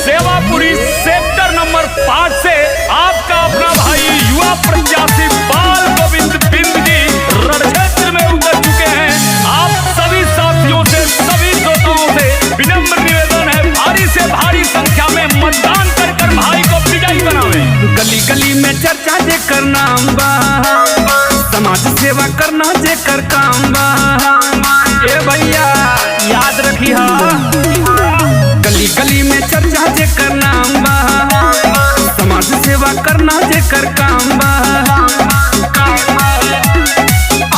Sevapuri sector number 5 से आपका अपना भाई युवा प्रत्याशी बाल गोविंद बिंद जी रण क्षेत्र में उतर चुके हैं। आप सभी साथियों से, सभी श्रोताओं से विनम्र निवेदन है, भारी से भारी संख्या में मतदान कर भाई को विजयी बनावे। गली गली में चर्चा जे करना बा, समाज सेवा करना जे कर काम बा। ए भैया याद रखिया, गली गली में चर्चा जे करना बा, समाज सेवा करना जे कर काम बा।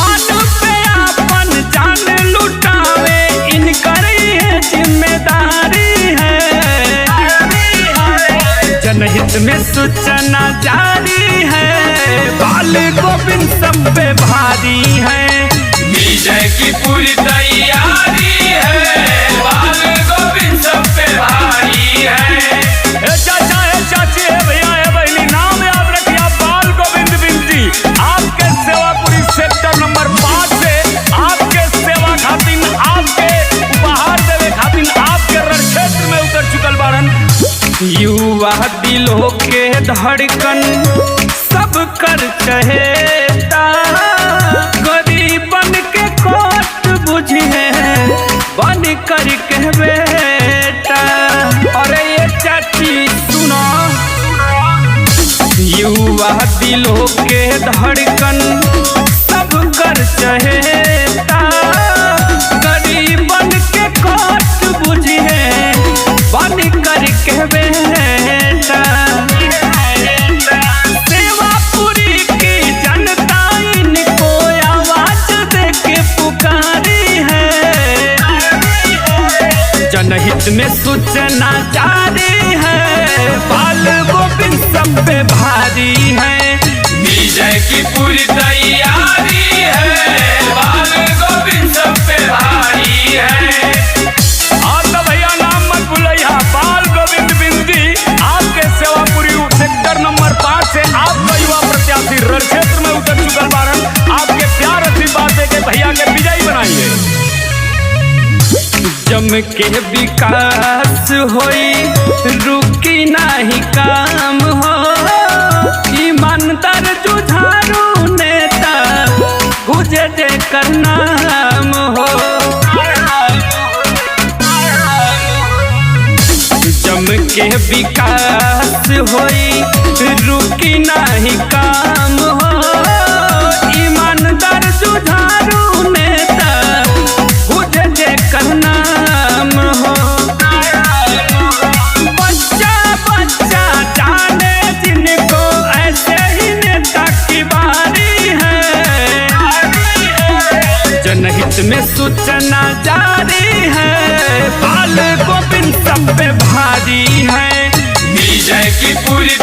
आज पे अपन जान लुटावे इनकर ये जिम्मेदारी है। जनहित में सूचना जारी है, बाल गोविंद सब पे भारी है। विजय की पूरी तैयारी है, बाल गोविंद सब पे भारी है। चाचा है, चाची है, भैया है, बहनी, नाम याद रखिए बाल गोविंद बिंद जी। आपके सेवापुरी सेक्टर नंबर 5 से आपके सेवा खातिर, आपके उपहार देवे खातिर आपके रण क्षेत्र में उतर चुकल बारन। युवा दिलों के धड़कन सब कर चहेता, गरीबन के कोट बुझे बन कर के बेटा। अरे ये चाची सुनो, युवा दिलों के धड़कन सब कर चहेता, गरीबन के कोट बुझे बन कर के बेटा। सेवापुरी की जनता इनको आवाज दे के पुकारी है। जनहित में सूचना जारी है, बाल गोविंद सब पे भारी है। विजय की पूरी तैयारी है, बाल गोविंद सब पे भारी है। आप तो भैया नाम मत भूलिए, बाल गोविंद बिंद जी आपके सेवापुरी सेक्टर नंबर 5 से आपका युवा प्रत्याशी रण क्षेत्र में उतर चुकल बारन। आपके प्यार आशीर्वाद दे के भैया के विजयी बनाएंगे। जम के विकास होई, रुकी नहीं काम हो। ईमानदार जुझारू नेता गुजे दे कर नाम हो। जम के विकास होई, रुकी नहीं काम हो। ईमानदार जुझारू नेता गुजे दे कर नाम हो। बच्चा बच्चा जाने जिनको ऐसे ही नेता की बारी है। जनहित में सूचना जारी है, बाल गोविंद सब पे भारी है। विजय की पूरी